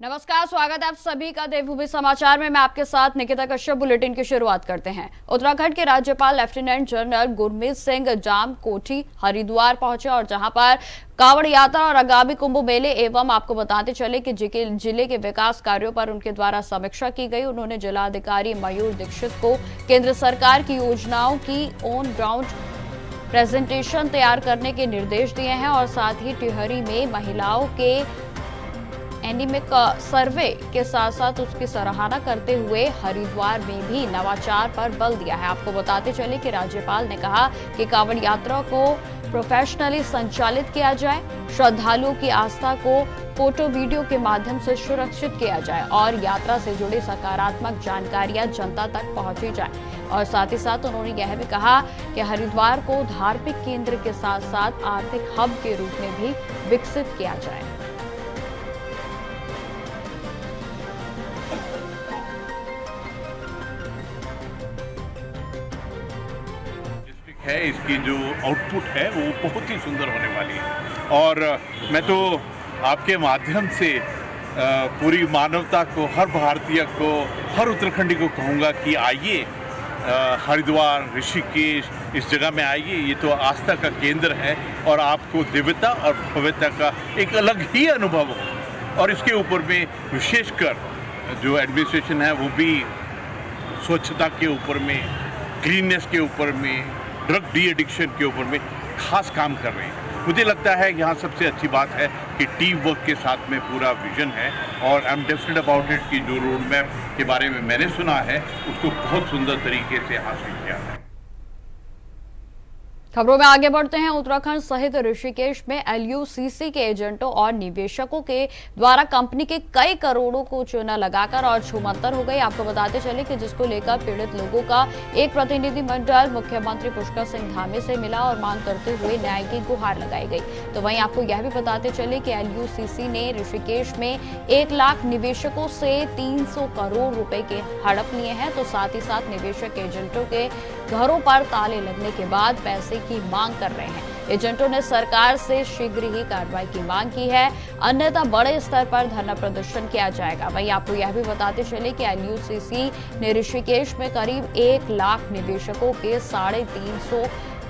नमस्कार, स्वागत है आप सभी का देवभूमि समाचार में। मैं आपके साथ निकिता कश्यप। बुलेटिन की शुरुआत करते हैं। उत्तराखंड के राज्यपाल लेफ्टिनेंट जनरल गुरमीत सिंह जाम कोठी हरिद्वार पहुंचे और जहां पर कांवड़ यात्रा और आगामी कुंभ मेले एवं आपको बताते चले कि जिले के विकास कार्यों पर उनके द्वारा समीक्षा की गई। उन्होंने जिलाधिकारी मयूर दीक्षित को केंद्र सरकार की योजनाओं की ऑन ग्राउंड प्रेजेंटेशन तैयार करने के निर्देश दिए हैं और साथ ही टिहरी में महिलाओं के एनीमिक सर्वे के साथ साथ उसकी सराहना करते हुए हरिद्वार में भी नवाचार पर बल दिया है। आपको बताते चले कि राज्यपाल ने कहा कि कांवड़ यात्रा को प्रोफेशनली संचालित किया जाए, श्रद्धालुओं की आस्था को फोटो वीडियो के माध्यम से सुरक्षित किया जाए और यात्रा से जुड़ी सकारात्मक जानकारियां जनता तक पहुंची जाए। और साथ ही साथ उन्होंने यह भी कहा कि हरिद्वार को धार्मिक केंद्र के साथ साथ आर्थिक हब के रूप में भी विकसित किया जाए। है इसकी जो आउटपुट है वो बहुत ही सुंदर होने वाली है और मैं तो आपके माध्यम से पूरी मानवता को, हर भारतीय को, हर उत्तराखंडी को कहूँगा कि आइए हरिद्वार, ऋषिकेश, इस जगह में आइए। ये तो आस्था का केंद्र है और आपको दिव्यता और भव्यता का एक अलग ही अनुभव हो। और इसके ऊपर में विशेषकर जो एडमिनिस्ट्रेशन है वो भी स्वच्छता के ऊपर में, क्लीननेस के ऊपर में, ड्रग डी एडिक्शन के ऊपर में खास काम कर रहे हैं। मुझे लगता है यहाँ सबसे अच्छी बात है कि टीम वर्क के साथ में पूरा विजन है और I am definite about it कि जो रोड मैप के बारे में मैंने सुना है उसको बहुत सुंदर तरीके से हासिल किया है। खबरों में आगे बढ़ते हैं। उत्तराखंड सहित ऋषिकेश में LUCC के एजेंटों और निवेशकों के द्वारा कंपनी के कई करोड़ों को चूना लगाकर और छूमंतर हो गई। आपको बताते चले कि जिसको लेकर पीड़ित लोगों का एक प्रतिनिधिमंडल मुख्यमंत्री पुष्कर सिंह धामी से मिला और मांग करते हुए न्याय की गुहार लगाई गई। तो वहीं आपको यह भी बताते चले कि LUCC ने ऋषिकेश में 1 लाख निवेशकों से 300 करोड़ रुपए के हड़प लिए हैं। तो साथ ही साथ निवेशक एजेंटों के घरों पर ताले लगने के बाद पैसे की मांग कर रहे हैं। एजेंटों ने सरकार से शीघ्र ही कार्रवाई की मांग की है, अन्यथा बड़े स्तर पर धरना प्रदर्शन किया जाएगा। वहीं आपको यह भी बताते चले कि LUCC ने ऋषिकेश में करीब 1 लाख निवेशकों के 350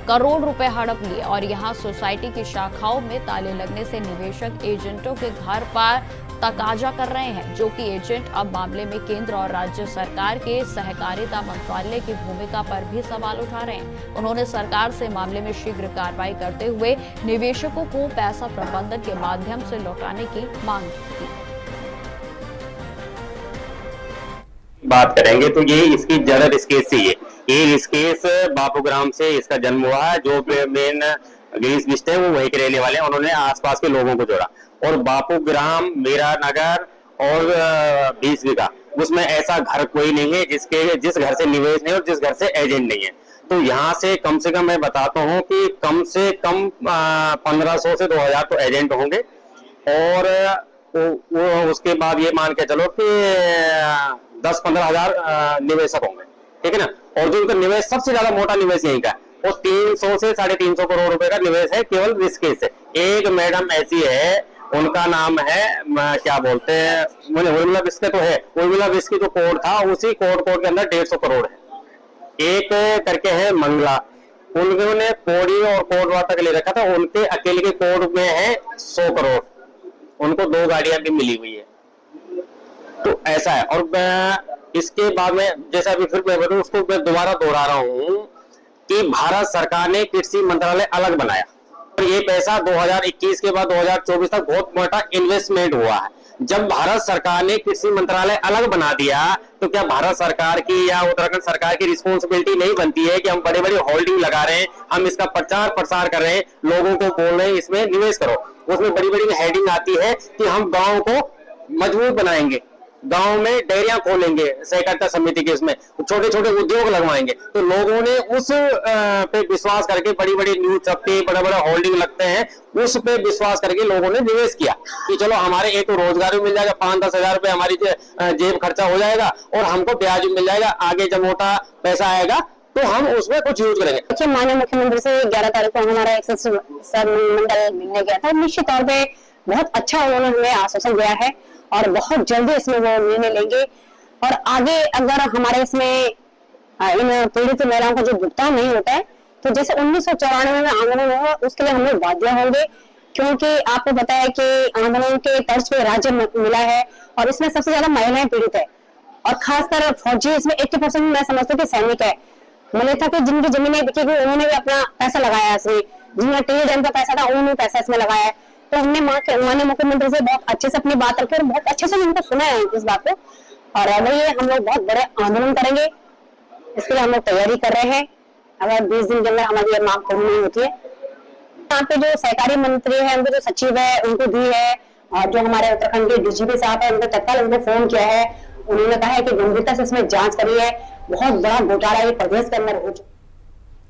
करोड़ रुपए हड़प लिए और यहां सोसाइटी की शाखाओं में ताले लगने से निवेशक एजेंटों के घर पर तकाजा कर रहे हैं, जो कि एजेंट अब मामले में केंद्र और राज्य सरकार के सहकारिता मंत्रालय की भूमिका पर भी सवाल उठा रहे हैं। उन्होंने सरकार से मामले में शीघ्र कार्रवाई करते हुए निवेशकों को पैसा प्रबंधन के माध्यम से लौटाने की मांग की। बात करेंगे तो ये इसकी जड़ ऋषिकेश से ये ऋषिकेश बापूग्राम से इसका जन्म हुआ है। जो मेन गिरीश बिष्ट है वो वहीं के रहने वाले हैं। उन्होंने आसपास के लोगों को जोड़ा और बापूग्राम, मीरा नगर और 20 बीघा, उसमें ऐसा घर कोई नहीं है जिस घर से निवेश नहीं और जिस घर से एजेंट नहीं है। तो यहाँ से कम मैं बताता हूँ कि कम से कम 1500 से 2000 तो एजेंट होंगे और वो उसके बाद ये मान के चलो कि 10-15 हजार निवेशक होंगे, ठीक है ना। और जो उनका निवेश सबसे ज्यादा मोटा निवेश यहीं का, वो 300 से 350 करोड़ रुपए का निवेश है केवल ऋषिकेश से। एक मैडम ऐसी है, उनका नाम है क्या बोलते हैं, मुझे उर्मिला बिस्के तो है, उर्मिला बिस्के जो कोड था उसी कोड के अंदर 150 करोड़ है। एक करके है मंगला, उन्होंने पौड़ी और कोटवा तक ले रखा था, उनके अकेले के कोड में है 100 करोड़। उनको 2 गाड़ियां भी मिली हुई है। तो ऐसा है। और इसके बाद में जैसा अभी फिर मैं बताऊं, उसको मैं दोबारा दोहरा रहा हूं कि भारत सरकार ने कृषि मंत्रालय अलग बनाया और ये पैसा 2021 के बाद 2024 तक बहुत मोटा इन्वेस्टमेंट हुआ है। जब भारत सरकार ने कृषि मंत्रालय अलग बना दिया तो क्या भारत सरकार की या उत्तराखंड सरकार की रिस्पॉन्सिबिलिटी नहीं बनती है कि हम बड़े बड़े होल्डिंग लगा रहे हैं, हम इसका प्रचार प्रसार कर रहे हैं, लोगों को बोल रहे हैं इसमें निवेश करो। उसमें बड़ी बड़ी हेडिंग आती है कि हम गांव को मजबूत बनाएंगे, गांव में डेयरियां खोलेंगे सहकारिता समिति के, इसमें छोटे छोटे उद्योग लगवाएंगे। तो लोगों ने उस पे विश्वास करके, बड़ी बड़ी न्यूज छपती, बड़े बड़े होल्डिंग लगते हैं, उस पे विश्वास करके लोगों ने निवेश किया कि चलो हमारे एक तो रोजगार भी मिल जाएगा, 5-10 हजार रुपए हमारी जेब खर्चा हो जाएगा और हमको ब्याज भी मिल जाएगा, आगे जब मोटा पैसा आएगा तो हम उसमें कुछ यूज करेंगे। अच्छा, माननीय मुख्यमंत्री से 11 तारीख को हमारा एक मंडल मिलने गया था। निश्चित तौर पे बहुत अच्छा उन्होंने हमें आश्वासन दिया है और बहुत जल्दी इसमें वो निर्णय लेंगे। और आगे अगर हमारे इसमें इन पीड़ित महिलाओं का जो भुगतान नहीं होता है, तो जैसे 1994 में आंदोलन हुआ, उसके लिए हम लोग बाध्य होंगे, क्योंकि आपको पता है कि आंदोलन के तर्ज पे राज्य मिला है और इसमें सबसे ज्यादा महिलाएं पीड़ित है और खासकर फौजी इसमें 80% मैं समझती हूँ कि सैनिक है। मिले था कि जिनकी जमीनें बिकी हुई उन्होंने भी अपना पैसा लगाया है इसमें, जिनका टी डैम का पैसा था उन्होंने पैसा इसमें लगाया है। तो हमने माननीय मुख्यमंत्री से बहुत अच्छे से अपनी बात रखी और बहुत अच्छे से उनको सुना है इस बात को, और अगर ये हम लोग बहुत बड़े आंदोलन करेंगे, इसके लिए हम लोग तैयारी कर रहे हैं। अगर 20 दिन के अंदर हमारी ये मांग पूरी नहीं होती है, यहाँ पे जो सहकारी मंत्री है, उनको जो सचिव है उनको दी है, और जो हमारे उत्तराखंड के डीजीपी साहब है उनको तत्काल उनको फोन किया है। उन्होंने कहा है कि गंभीरता से इसमें जांच करी है, बहुत बड़ा घोटाला ये प्रदेश के अंदर हो चुका।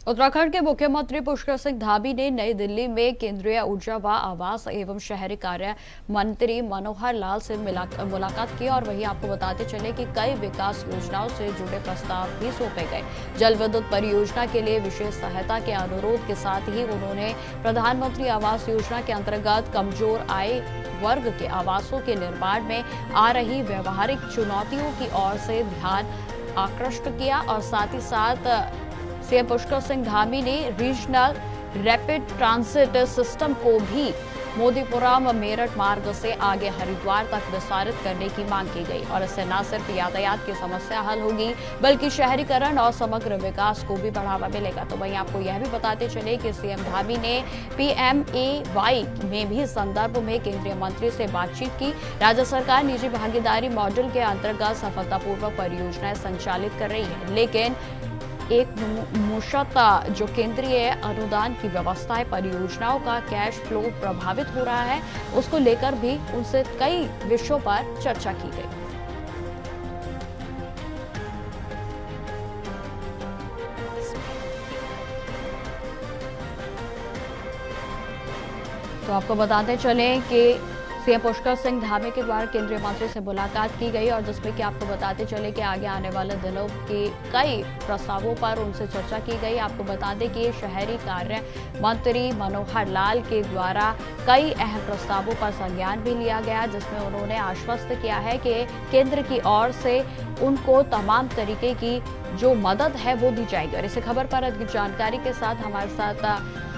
उत्तराखंड के मुख्यमंत्री पुष्कर सिंह धामी ने नई दिल्ली में केंद्रीय ऊर्जा व आवास एवं शहरी कार्य मंत्री मनोहर लाल से मुलाकात की और वहीं आपको बताते चले कि कई विकास योजनाओं से जुड़े प्रस्ताव भी सौंपे गए। जल विद्युत परियोजना के लिए विशेष सहायता के अनुरोध के साथ ही उन्होंने प्रधानमंत्री आवास योजना के अंतर्गत कमजोर आय वर्ग के आवासों के निर्माण में आ रही व्यवहारिक चुनौतियों की ओर से ध्यान आकृष्ट किया और साथ ही साथ सीएम पुष्कर सिंह धामी ने रीजनल रैपिड ट्रांजिट सिस्टम को भी मोदीपुरम मेरठ मार्ग से आगे हरिद्वार तक विस्तारित करने की मांग की गई और इससे न सिर्फ यातायात की समस्या हल होगी बल्कि शहरीकरण और समग्र विकास को भी बढ़ावा मिलेगा। तो वहीं आपको यह भी बताते चले कि सीएम धामी ने PMAY में भी संदर्भ में केंद्रीय मंत्री से बातचीत की। राज्य सरकार निजी भागीदारी मॉडल के अंतर्गत सफलतापूर्वक परियोजनाएं संचालित कर रही है, लेकिन एक मुश्त जो केंद्रीय अनुदान की व्यवस्था है, परियोजनाओं का कैश फ्लो प्रभावित हो रहा है, उसको लेकर भी उनसे कई विषयों पर चर्चा की गई। तो आपको बताते चलें कि सीएम पुष्कर सिंह धामी के द्वारा केंद्रीय मंत्री से मुलाकात की गई और जिसमें कि आपको बताते चले कि आगे आने वाले दिनों के कई प्रस्तावों पर उनसे चर्चा की गई। आपको बता दें कि शहरी कार्य मंत्री मनोहर लाल के द्वारा कई अहम प्रस्तावों पर संज्ञान भी लिया गया, जिसमें उन्होंने आश्वस्त किया है कि केंद्र की ओर से उनको तमाम तरीके की जो मदद है वो दी जाएगी। और इस खबर पर अधिक जानकारी के साथ हमारे साथ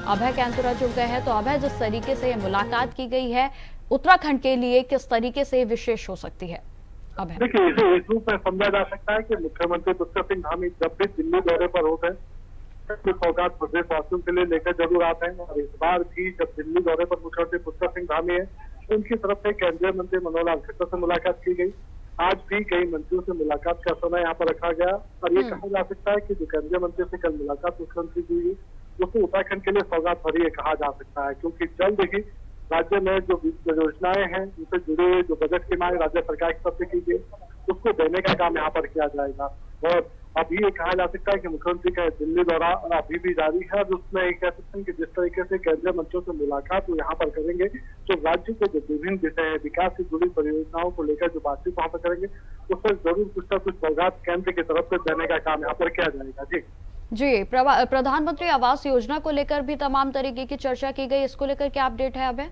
अभय कैंतुरा जुड़ गए हैं। तो अभय, जिस तरीके से मुलाकात की गई है उत्तराखंड के लिए किस तरीके से विशेष हो सकती है? अभय, देखिए, इसे इस रूप में समझा जा सकता है कि मुख्यमंत्री पुष्कर सिंह धामी जब भी दिल्ली दौरे पर होते हैं तो सौगात प्रदेशवासियों के लिए लेकर जरूर आते हैं, और इस बार भी जब दिल्ली दौरे पर मुख्यमंत्री पुष्कर सिंह धामी है तो उनकी तरफ से केंद्रीय मंत्री मनोहर लाल खट्टर से मुलाकात की गई। आज भी कई मंत्रियों से मुलाकात का समय यहाँ पर रखा गया और ये कहा जा सकता है कि जो केंद्रीय मंत्री से कल मुलाकात मुख्यमंत्री की हुई उसको उत्तराखंड के लिए सौगात भरी है कहा जा सकता है, क्योंकि जल्द ही राज्य में जो योजनाएं हैं उनसे जुड़े जो बजट की मांग राज्य सरकार की तरफ से की गई उसको देने का काम यहाँ पर किया जाएगा। और अभी ये कहा जा सकता है कि मुख्यमंत्री का दिल्ली दौरा अभी भी जारी है और उसमें ये कह सकते हैं कि जिस तरीके से केंद्रीय मंत्रियों से मुलाकात वो यहाँ पर करेंगे, तो राज्य के जो विभिन्न विषय है, विकास से जुड़ी परियोजनाओं को लेकर जो बातचीत वहाँ पर करेंगे उस पर जरूर कुछ न कुछ सौगात केंद्र की तरफ से देने का काम यहाँ पर किया जाएगा। जी, प्रधानमंत्री आवास योजना को लेकर भी तमाम तरीके की चर्चा की गई, इसको लेकर क्या अपडेट है? अभय,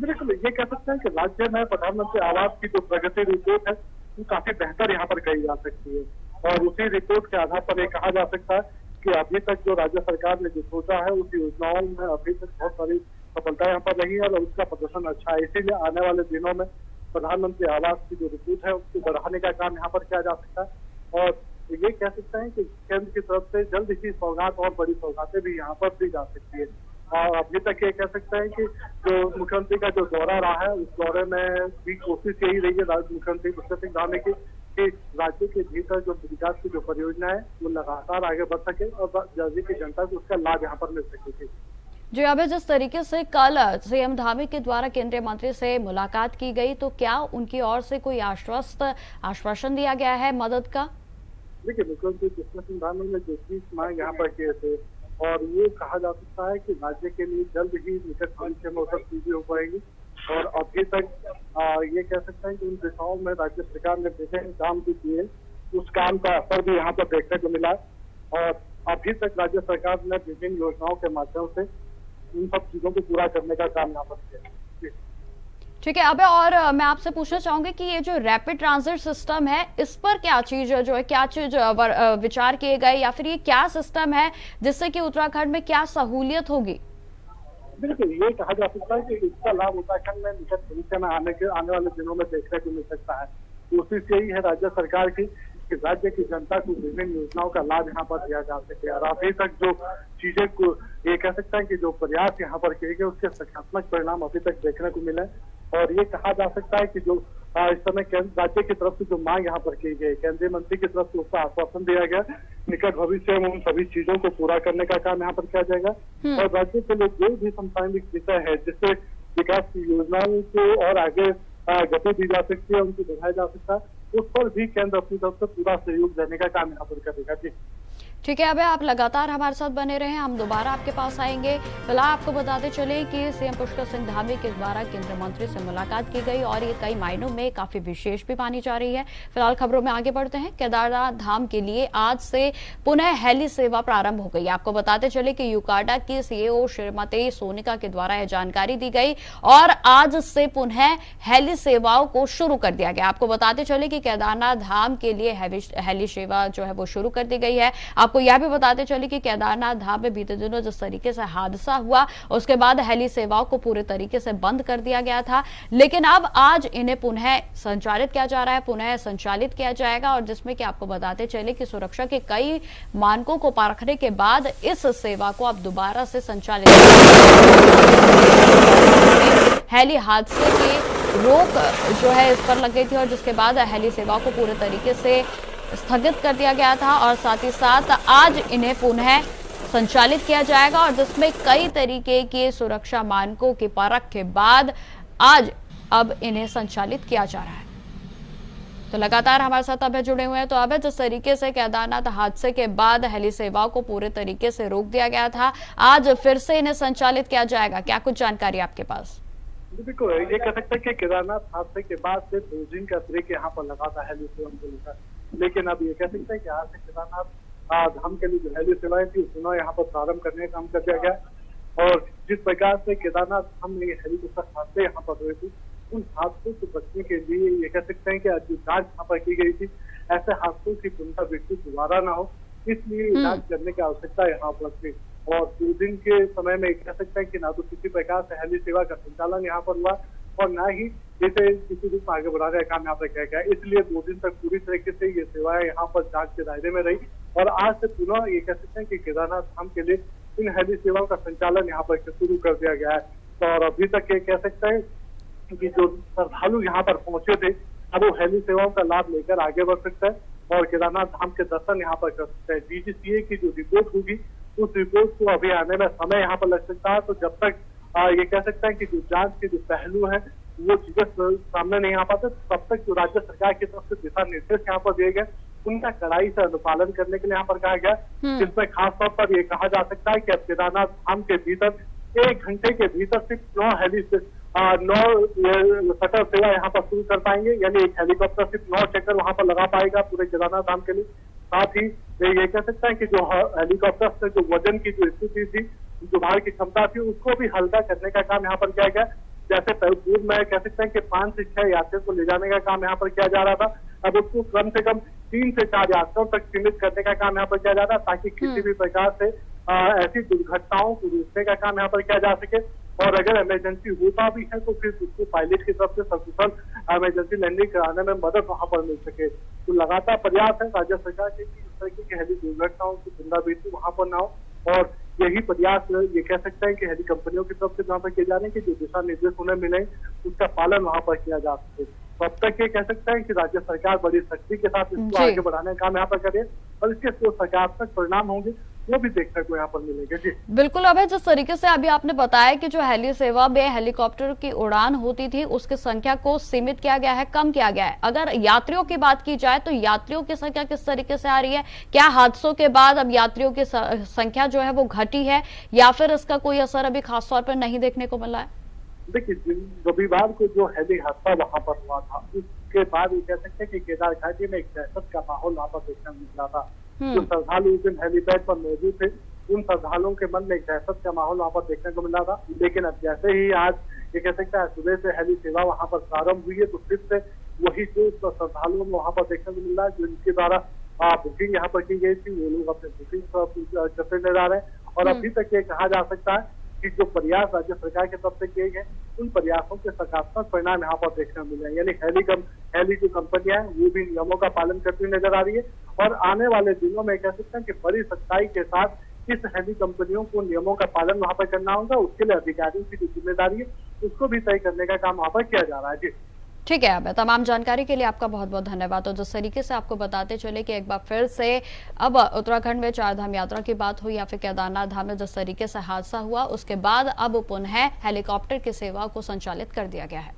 बिल्कुल ये कह सकते हैं कि राज्य में प्रधानमंत्री आवास की जो प्रगति रिपोर्ट है वो काफी बेहतर यहाँ पर कही जा सकती है, और उसी रिपोर्ट के आधार पर ये कहा जा सकता है कि अभी तक जो राज्य सरकार ने जो सोचा है उस योजनाओं में अभी तक बहुत सारी सफलता यहाँ पर रही है और उसका प्रदर्शन अच्छा है। इसीलिए आने वाले दिनों में प्रधानमंत्री आवास की जो रिपोर्ट है उसको बढ़ाने का काम यहाँ पर किया जा सकता है, और ये कह सकते हैं कि केंद्र की तरफ से जल्द ही सौगात और बड़ी सौगातें भी यहाँ पर दी जा सकती है। और अभी तक ये कह सकते हैं कि जो मुख्यमंत्री का जो दौरा रहा है उस दौरे में भी कोशिश यही रही है मुख्यमंत्री पुष्कर सिंह धामी की कि राज्य के भीतर जो विकास की जो परियोजना है वो लगातार आगे बढ़ सके और राज्य की जनता को उसका लाभ यहाँ पर मिल सके। जी अभी जिस तरीके से कल सीएम धामी के द्वारा केंद्रीय मंत्री से मुलाकात की गई, तो क्या उनकी ओर से कोई आश्वासन दिया गया है मदद का? देखिए, मुख्यमंत्री कृष्ण सिंह धामी ने जो चीज मांग यहाँ पर किए थे, और ये कहा जा सकता है कि राज्य के लिए जल्द ही निकट भविष्य में सब चीजें हो पाएंगी। और अभी तक ये कह सकते हैं कि उन दिशाओं में राज्य सरकार ने विभिन्न काम भी किए, उस काम का असर भी यहाँ पर देखने को मिला। और अभी तक राज्य सरकार ने विभिन्न योजनाओं के माध्यम से इन सब चीजों को पूरा करने का काम यहाँ पर किया। ठीक है। अबे और मैं आपसे पूछना चाहूंगी कि ये जो रैपिड ट्रांजिट सिस्टम है, इस पर क्या चीज विचार किए गए, या फिर ये क्या सिस्टम है जिससे कि उत्तराखंड में क्या सहूलियत होगी? बिल्कुल, ये कहा जा सकता है कि इसका लाभ उत्तराखंड में निकट भविष्य में आने वाले दिनों में देखने को मिल सकता है। कोशिश यही है राज्य सरकार की कि राज्य की जनता को विभिन्न योजनाओं का लाभ यहाँ पर दिया जा सके। और अभी तक जो चीजें को ये कह सकता है कि जो प्रयास यहाँ पर किए गए, उसके सकारात्मक परिणाम अभी तक देखने को मिले। और ये कहा जा सकता है कि जो इस समय राज्य की तरफ से जो मांग यहाँ पर की गई, केंद्रीय मंत्री की तरफ से उसका आश्वासन दिया गया, निकट भविष्य में उन सभी चीजों को पूरा करने का काम यहाँ पर किया जाएगा। और राज्य के लिए जो भी समसामयिक विषय है जिससे विकास की योजनाओं को और आगे गति दी जा सकती है, उनको बढ़ाया जा सकता है, उस पर भी केंद्र अपनी तरफ से पूरा सहयोग देने का काम यहाँ पर करेगा। जी ठीक है। अबे आप लगातार हमारे साथ बने रहे, हम दोबारा आपके पास आएंगे। फिलहाल आपको बताते चले कि सीएम पुष्कर सिंह धामी के द्वारा केंद्रीय मंत्री से मुलाकात की गई और ये कई मायनों में काफी विशेष भी मानी जा रही है। फिलहाल खबरों में आगे बढ़ते हैं। केदारनाथ धाम के लिए आज से पुनः हेली सेवा प्रारंभ हो गई। आपको बताते चले कि यूकाडा की सीईओ श्रीमती सोनिका के द्वारा यह जानकारी दी गई और आज से पुनः हेली सेवाओं को शुरू कर दिया गया। आपको बताते चले कि केदारनाथ धाम के लिए हेली सेवा जो है वो शुरू कर दी गई है। आपको यह भी बताते चले कि केदारनाथ धाम में बीते दिनों जिस तरीके से हादसा हुआ, उसके बाद हेली सेवाओं को पूरे तरीके से बंद कर दिया गया था, लेकिन अब आज इन्हें पुनः संचालित किया जा रहा है, पुनः संचालित किया जाएगा। और जिसमें कि आपको बताते चले कि सुरक्षा के कई मानकों को परखने के बाद इस सेवा को अब दोबारा से संचालित हेली हादसे की रोक जो है इस पर लग गई थी, और जिसके बाद हेली सेवाओं को पूरे तरीके से स्थगित कर दिया गया था और साथ ही साथ आज इन्हें पुनः संचालित किया जाएगा। और जिसमें कई तरीके के सुरक्षा मानकों की परख के बाद आज अब इन्हें संचालित किया जा रहा है। तो लगातार हमारे साथ अभय जुड़े हुए हैं। तो अभय, जिस तरीके से केदारनाथ हादसे के बाद हेली सेवाओं को पूरे तरीके से रोक दिया गया था, आज फिर से इन्हें संचालित किया जाएगा, क्या कुछ जानकारी आपके पास? देखो, ये कह सकते हैं कि केदारनाथ हादसे के बाद से 2 दिन का ब्रेक यहाँ पर लगा था हेली सेवा को लेकर, लेकिन अब ये कह सकते हैं कि आज से केदारनाथ धाम के लिए जो हेली सेवाएं थी पुनः यहाँ पर प्रारंभ करने का काम कर दिया गया। और जिस प्रकार से केदारनाथ धाम में हेलीकॉप्टर हादसे यहाँ पर हुए थे, उन हादसों से बचने के लिए ये कह सकते हैं कि जो जांच यहाँ पर की गई थी, ऐसे हादसों की पुनरावृत्ति दोबारा ना हो, इसलिए जांच करने की आवश्यकता यहाँ पर थी। और 2 दिन के समय में कह सकते हैं कि ना तो किसी प्रकार से हेली सेवा का संचालन यहाँ पर हुआ और ना ही इसे किसी रूप में आगे बढ़ाने का काम यहाँ पर किया गया। इसलिए 2 दिन तक पूरी तरीके से ये सेवाएं यहाँ पर जांच के दायरे में रही और आज से पुनः ये कह सकते हैं कि केदारनाथ धाम के लिए इन हेली सेवाओं का संचालन यहाँ पर शुरू कर दिया गया है। तो और अभी तक ये कह सकते हैं कि जो श्रद्धालु यहाँ पर पहुंचे थे, अब वो हेली सेवाओं का लाभ लेकर आगे बढ़ सकता है और केदारनाथ धाम के दर्शन यहाँ पर कर सकते हैं। डीजीसीए की जो रिपोर्ट होगी, उस रिपोर्ट को अभी आने में समय यहाँ पर लग सकता है। तो जब तक ये कह सकता है कि जो जांच के जो पहलू है वो चीजें सामने नहीं आ पाते, तब तक जो राज्य सरकार की तरफ से दिशा निर्देश यहाँ पर दिए गए, उनका कड़ाई से अनुपालन करने के लिए यहाँ पर कहा गया, जिसमें खासतौर पर ये कहा जा सकता है कि अब केदारनाथ धाम के भीतर 1 घंटे के भीतर सिर्फ 9 शटर सेवा यहाँ पर शुरू कर पाएंगे, यानी एक हेलीकॉप्टर सिर्फ 9 चक्कर वहां पर लगा पाएगा पूरे केदारनाथ धाम के लिए। साथ ही ये कह सकता है कि जो हेलीकॉप्टर से जो वजन की जो स्थिति थी, जो भार की क्षमता थी, उसको भी हल्का करने का काम यहाँ पर किया गया। जैसे पूर्व में कह सकते हैं कि 5 से 6 यात्रियों को ले जाने का काम यहाँ पर किया जा रहा था, अब उसको कम से कम 3 से 4 यात्रियों तक सीमित करने का काम यहाँ पर किया जा रहा है, ताकि किसी भी प्रकार से ऐसी दुर्घटनाओं को रोकने का काम यहाँ पर किया जा सके। और अगर इमरजेंसी होता भी है तो फिर उसको पायलट की तरफ से सकुशल इमरजेंसी लैंडिंग कराने में मदद वहां पर मिल सके। तो लगातार प्रयास है राज्य सरकार के कि इस तरीके की हेली दुर्घटनाओं की पुनरावृत्ति वहां पर ना हो, और यही प्रयास ये कह सकते हैं कि हेली कंपनियों की तरफ से जहाँ पर किए जा रहे हैं कि जो दिशा निर्देश उन्हें मिले उसका पालन वहां पर किया जा सके। तो अब तक ये कह सकते हैं कि राज्य सरकार बड़ी सख्ती के साथ इसको आगे बढ़ाने का काम यहाँ पर करे और इसके जो सकारात्मक परिणाम होंगे वो भी देखने को यहाँ पर मिलेंगे। जी बिल्कुल अभय, जिस तरीके से अभी आपने बताया कि जो हेली सेवा में हेलीकॉप्टर की उड़ान होती थी उसकी संख्या को सीमित किया गया है, कम किया गया है। अगर यात्रियों की बात की जाए तो यात्रियों की संख्या किस तरीके से आ रही है? क्या हादसों के बाद अब यात्रियों की संख्या जो है वो घटी है या फिर इसका कोई असर अभी खास तौर पर नहीं देखने को मिला है? देखिए, रविवार को जो हेली हादसा वहां पर हुआ था उसके बाद ये कह सकते हैं कि केदार घाटी में एक दहशत का माहौल वहां पर देखने को मिल रहा था। जो श्रद्धालु उस दिन हेलीपैड पर मौजूद थे उन श्रद्धालुओं के मन में एक दहशत का माहौल वहां पर देखने को मिल रहा था। लेकिन अब जैसे ही आज ये कह सकता है सुबह से हेली सेवा वहां पर प्रारंभ हुई है तो फिर से वही जो श्रद्धालुओं में वहां पर देखने को मिल रहा है, जो इनके द्वारा बुकिंग यहाँ पर की गई थी वो लोग अपने बुकिंग करते नजर आ रहे हैं। और अभी तक ये कहा जा सकता है कि जो प्रयास राज्य सरकार की तरफ से किए गए उन प्रयासों के सकारात्मक परिणाम यहाँ पर देखने को मिल रहे हैं। यानी हेली जो कंपनियां हैं वो भी नियमों का पालन करती हुई नजर आ रही है और आने वाले दिनों में कह सकते हैं कि बड़ी सख्ताई के साथ इस हेली कंपनियों को नियमों का पालन वहां पर करना होगा। उसके लिए अधिकारियों की जो जिम्मेदारी है उसको भी तय करने का काम वहां पर किया जा रहा है। जी ठीक है, अब तमाम जानकारी के लिए आपका बहुत बहुत धन्यवाद। और जिस तरीके से आपको बताते चले कि एक बार फिर से अब उत्तराखंड में चारधाम यात्रा की बात हुई या फिर केदारनाथ धाम में जिस तरीके से हादसा हुआ उसके बाद अब पुनः हेलीकॉप्टर की सेवा को संचालित कर दिया गया है।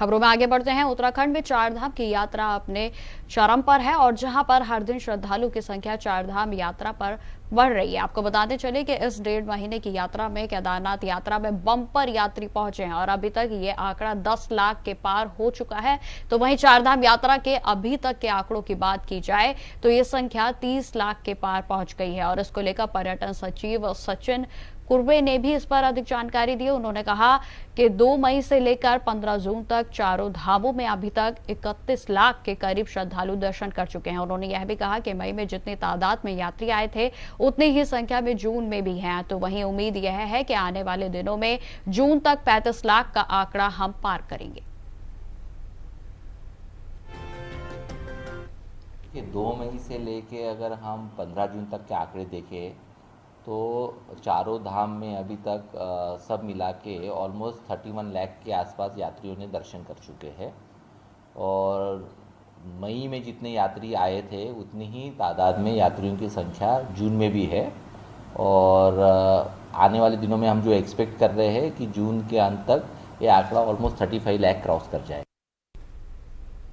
खबरों में आगे बढ़ते हैं। उत्तराखंड में चारधाम की यात्रा अपने चरम पर है और जहां पर हर दिन श्रद्धालु की संख्या चारधाम यात्रा पर बढ़ रही है। आपको बताते चले कि इस 1.5 महीने की यात्रा में केदारनाथ यात्रा में बम्पर यात्री पहुंचे हैं और अभी तक ये आंकड़ा 10 लाख के पार हो चुका है। तो वहीं चारधाम यात्रा के अभी तक के आंकड़ों की बात की जाए तो ये संख्या 30 लाख के पार पहुंच गई है। और इसको लेकर पर्यटन सचिव सचिन कुर्वे ने भी इस पर अधिक जानकारी दी। उन्होंने कहा कि 2 मई से लेकर 15 जून तक चारों धामों में अभी तक 31 लाख के करीब श्रद्धालु दर्शन कर चुके हैं। उन्होंने यह भी कहा कि मई में जितनी तादाद में यात्री आए थे उतनी ही संख्या में जून में भी हैं। तो वहीं उम्मीद यह है कि आने वाले दिनों में जून तक 35 लाख का आंकड़ा हम पार करेंगे। 2 मई से लेके अगर हम 15 जून तक के आंकड़े देखें तो चारों धाम में अभी तक सब मिला के ऑलमोस्ट 31 लाख के आसपास यात्रियों ने दर्शन कर चुके हैं। और मई में जितने यात्री आए थे उतनी ही तादाद में यात्रियों की संख्या जून में भी है। और आने वाले दिनों में हम जो एक्सपेक्ट कर रहे हैं कि जून के अंत तक ये आंकड़ा ऑलमोस्ट 35 लाख क्रॉस कर जाए।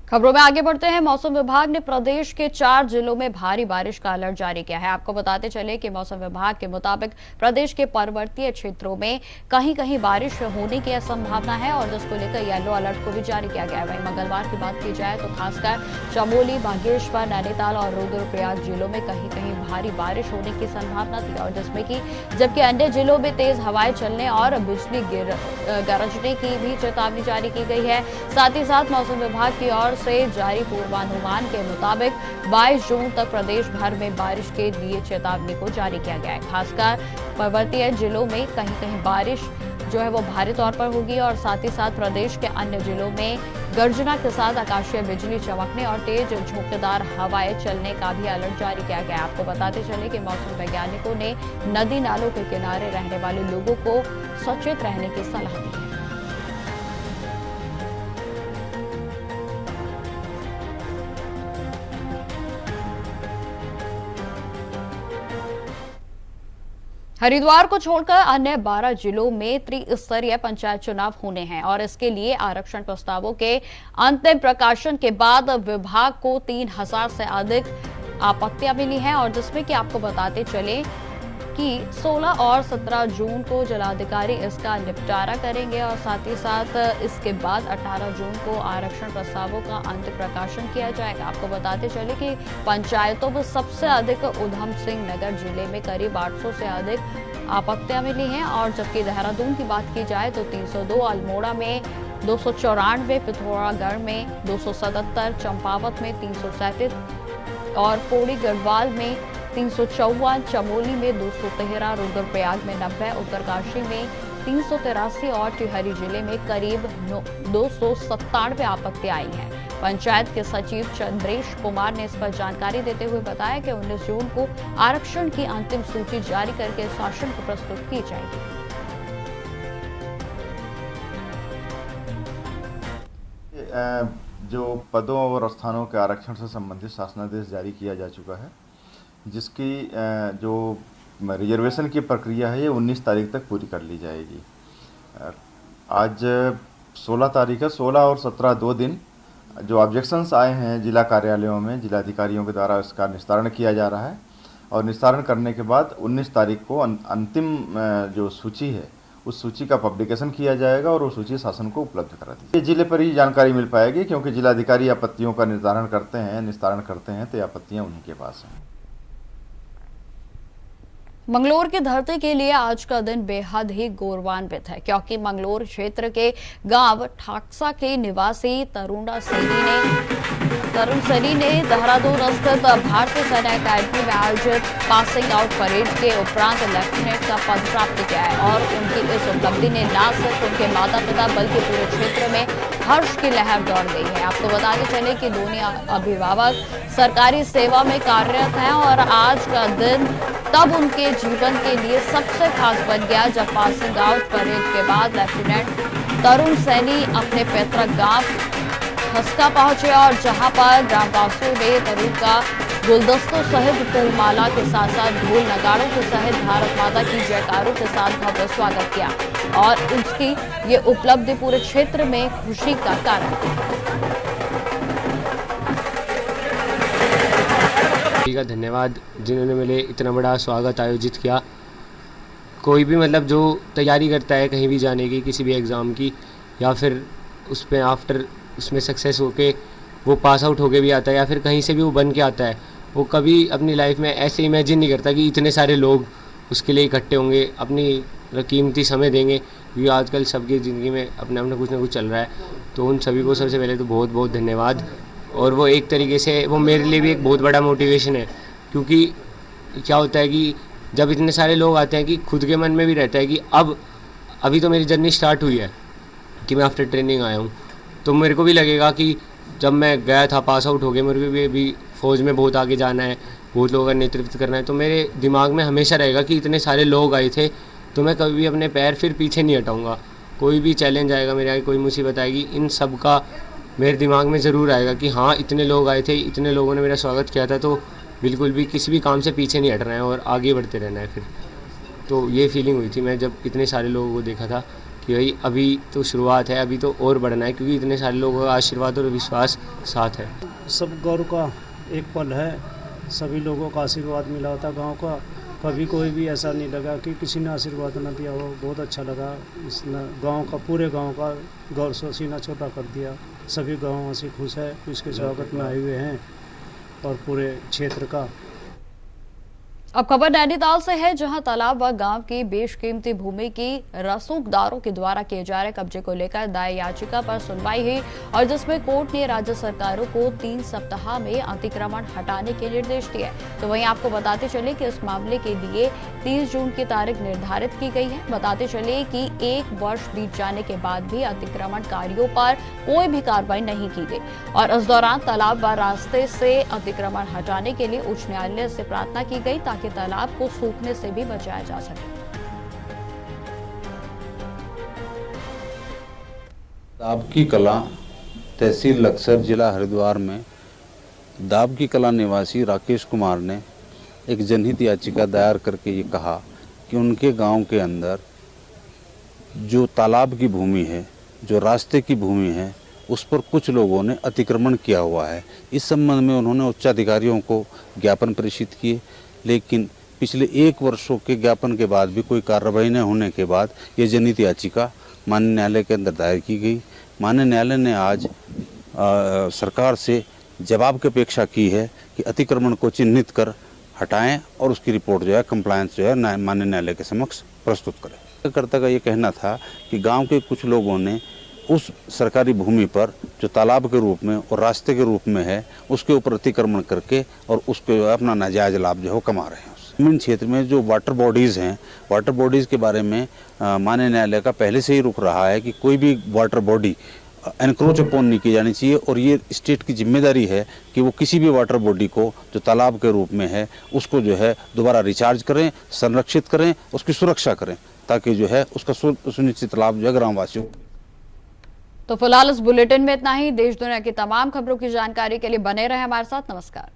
खबरों में आगे बढ़ते हैं। मौसम विभाग ने प्रदेश के 4 जिलों में भारी बारिश का अलर्ट जारी किया है। आपको बताते चले कि मौसम विभाग के मुताबिक प्रदेश के पर्वतीय क्षेत्रों में कहीं कहीं बारिश होने की संभावना है और जिसको लेकर येलो अलर्ट को भी जारी किया गया है। वहीं मंगलवार की बात की जाए तो खासकर चमोली, बागेश्वर, नैनीताल और रुद्रप्रयाग जिलों में कहीं कहीं भारी बारिश होने की संभावना थी और जिसमें कि जबकि अन्य जिलों में तेज हवाएं चलने और बिजली गरजने की भी चेतावनी जारी की गई है। साथ ही साथ मौसम विभाग की ओर से जारी पूर्वानुमान के मुताबिक 22 जून तक प्रदेश भर में बारिश के लिए चेतावनी को जारी किया गया है। खासकर पर्वतीय जिलों में कहीं कहीं बारिश जो है वो भारी तौर पर होगी और साथ ही साथ प्रदेश के अन्य जिलों में गर्जना के साथ आकाशीय बिजली चमकने और तेज झोंकेदार हवाएं चलने का भी अलर्ट जारी किया गया। आपको बताते चले कि मौसम वैज्ञानिकों ने नदी नालों के किनारे रहने वाले लोगों को सचेत रहने की सलाह दी है। हरिद्वार को छोड़कर अन्य 12 जिलों में त्रिस्तरीय पंचायत चुनाव होने हैं और इसके लिए आरक्षण प्रस्तावों के अंतिम प्रकाशन के बाद विभाग को 3000 से अधिक आपत्तियां मिली हैं और जिसमें कि आपको बताते चले कि 16 और 17 जून को जिलाधिकारी इसका निपटारा करेंगे और साथ ही साथ इसके बाद 18 जून को आरक्षण प्रस्तावों का अंतिम प्रकाशन किया जाएगा। आपको बताते चले कि पंचायतों में सबसे अधिक उधम सिंह नगर जिले में करीब 800 से अधिक आपत्तियां मिली हैं और जबकि देहरादून की बात की जाए तो 302, अल्मोड़ा में 294, पिथौरागढ़ में 277, चंपावत में 337 और पौड़ी गढ़वाल में 354, चमोली में 213, रुद्रप्रयाग में 90, उत्तरकाशी में 383 और टिहरी जिले में करीब 297 आपत्तियां आई हैं। पंचायत के सचिव चंद्रेश कुमार ने इस पर जानकारी देते हुए बताया कि 19 जून को आरक्षण की अंतिम सूची जारी करके शासन को प्रस्तुत की जाएगी। जो पदों और स्थानों के आरक्षण से संबंधित शासनादेश जारी किया जा चुका है जिसकी जो रिजर्वेशन की प्रक्रिया है ये 19 तारीख तक पूरी कर ली जाएगी। आज 16 तारीख है, 16 और 17 2 दिन जो ऑब्जेक्शंस आए हैं जिला कार्यालयों में जिलाधिकारियों के द्वारा उसका निस्तारण किया जा रहा है और निस्तारण करने के बाद 19 तारीख को अंतिम जो सूची है उस सूची का पब्लिकेशन किया जाएगा और वो सूची शासन को उपलब्ध करा दी। ये जिले पर ही जानकारी मिल पाएगी क्योंकि जिलाधिकारी आपत्तियों का निस्तारण करते हैं तो आपत्तियां उन्हीं के पास हैं। मंगलोर की धरती के लिए आज का दिन बेहद ही गौरवान्वित है क्योंकि मंगलोर क्षेत्र के गांव ठाकसा के निवासी तरुण सैनी ने देहरादून स्थित भारतीय सेना अकेडमी में आयोजित पासिंग आउट परेड के उपरांत लेफ्टिनेंट का पद प्राप्त किया है और उनकी इस उपलब्धि ने न सिर्फ उनके माता पिता बल्कि पूरे क्षेत्र में हर्ष की लहर दौड़ गई है। आपको बताते चले कि दोनों अभिभावक सरकारी सेवा में कार्यरत हैं और आज का दिन तब उनके जीवन के लिए सबसे खास बन गया जब पासिंग आउट परेड के बाद लेफ्टिनेंट तरुण सैनी अपने पैतृक गांव खसका पहुंचे और जहां पर ग्रामवासियों ने तरुण का गुलदस्तों सहित फूलमाला के साथ साथ ढोल नगाड़ों के सहित भारत माता की जयकारों के साथ भव्य स्वागत किया और उसकी ये उपलब्धि पूरे क्षेत्र में खुशी का कारण का धन्यवाद जिन्होंने मेरे इतना बड़ा स्वागत आयोजित किया। कोई भी मतलब जो तैयारी करता है कहीं भी जाने की किसी भी एग्ज़ाम की या फिर उस पर आफ्टर उसमें सक्सेस होके वो पास आउट होके भी आता है या फिर कहीं से भी वो बन के आता है, वो कभी अपनी लाइफ में ऐसे इमेजिन नहीं करता कि इतने सारे लोग उसके लिए इकट्ठे होंगे, अपनी कीमती समय देंगे क्योंकि आजकल सबकी ज़िंदगी में अपने अपना कुछ ना कुछ चल रहा है। तो उन सभी को सबसे पहले तो बहुत बहुत धन्यवाद। और वो एक तरीके से वो मेरे लिए भी एक बहुत बड़ा मोटिवेशन है क्योंकि क्या होता है कि जब इतने सारे लोग आते हैं कि खुद के मन में भी रहता है कि अभी तो मेरी जर्नी स्टार्ट हुई है कि मैं आफ्टर ट्रेनिंग आया हूँ, तो मेरे को भी लगेगा कि जब मैं गया था पास आउट हो गया मेरे को भी अभी फ़ौज में बहुत आगे जाना है, बहुत लोगों का नेतृत्व करना है। तो मेरे दिमाग में हमेशा रहेगा कि इतने सारे लोग आए थे तो मैं कभी भी अपने पैर फिर पीछे नहीं हटाऊँगा। कोई भी चैलेंज आएगा मेरे आगे, कोई मुसीबत आएगी, इन सब का मेरे दिमाग में ज़रूर आएगा कि हाँ इतने लोग आए थे, इतने लोगों ने मेरा स्वागत किया था, तो बिल्कुल भी किसी भी काम से पीछे नहीं हटना है और आगे बढ़ते रहना है। फिर तो ये फीलिंग हुई थी मैं जब इतने सारे लोगों को देखा था कि भाई अभी तो शुरुआत है, अभी तो और बढ़ना है क्योंकि इतने सारे लोगों का आशीर्वाद और विश्वास साथ है। सब गौरव का एक पल है, सभी लोगों का आशीर्वाद मिला होता गांव का, कभी कोई भी ऐसा नहीं लगा कि किसी ने आशीर्वाद न दिया हो। बहुत अच्छा लगा, इसने गांव का पूरे गांव का गौरव से सीना छोटा कर दिया। सभी गाँववासी खुश है, इसके स्वागत में आए हुए हैं और पूरे क्षेत्र का। अब खबर नैनीताल से है जहां तालाब व गांव की बेशकीमती भूमि की रसूखदारों के द्वारा किए जा रहे कब्जे को लेकर दायर याचिका पर सुनवाई हुई और जिसमें कोर्ट ने राज्य सरकारों को 3 सप्ताह में अतिक्रमण हटाने के निर्देश दिए। तो वहीं आपको बताते चले कि इस मामले के लिए 30 जून की तारीख निर्धारित की गई है। बताते चले कि 1 वर्ष बीत जाने के बाद भी अतिक्रमणकारियों पर कोई भी कार्रवाई नहीं की गई और इस दौरान तालाब व रास्ते से अतिक्रमण हटाने के लिए उच्च न्यायालय से प्रार्थना की गई ताकि तालाब को सूखने से भी बचाया जा सके। दाब की कला तहसील लक्सर जिला हरिद्वार में दाब की कला निवासी राकेश कुमार ने एक जनहित याचिका दायर करके ये कहा कि उनके गांव के अंदर जो तालाब की भूमि है, जो रास्ते की भूमि है, उस पर कुछ लोगों ने अतिक्रमण किया हुआ है। इस संबंध में उन्होंने उच्चाधिकारियों को ज्ञापन प्रेषित किए, लेकिन पिछले 1 वर्षों के ज्ञापन के बाद भी कोई कार्रवाई न होने के बाद ये जनहित याचिका माननीय न्यायालय के अंदर दायर की गई। माननीय न्यायालय ने आज सरकार से जवाब की अपेक्षा की है कि अतिक्रमण को चिन्हित कर हटाएं और उसकी रिपोर्ट जो है कंप्लायंस जो है माननीय न्यायालय के समक्ष प्रस्तुत करें। कर्ता का ये कहना था कि गांव के कुछ लोगों ने उस सरकारी भूमि पर जो तालाब के रूप में और रास्ते के रूप में है उसके ऊपर अतिक्रमण करके और उसको अपना नाजायज लाभ जो है कमा रहे हैं। ग्रामीण क्षेत्र में जो वाटर बॉडीज़ हैं, वाटर बॉडीज़ के बारे में माननीय न्यायालय का पहले से ही रुख रहा है कि कोई भी वाटर बॉडी एनक्रोच अपॉन नहीं की जानी चाहिए और ये स्टेट की जिम्मेदारी है कि वो किसी भी वाटर बॉडी को जो तालाब के रूप में है उसको जो है दोबारा रिचार्ज करें, संरक्षित करें, उसकी सुरक्षा करें ताकि जो है उसका सुनिश्चित लाभ जो है ग्रामवासियों। तो फिलहाल इस बुलेटिन में इतना ही। देश दुनिया की तमाम खबरों की जानकारी के लिए बने रहे हमारे साथ। नमस्कार।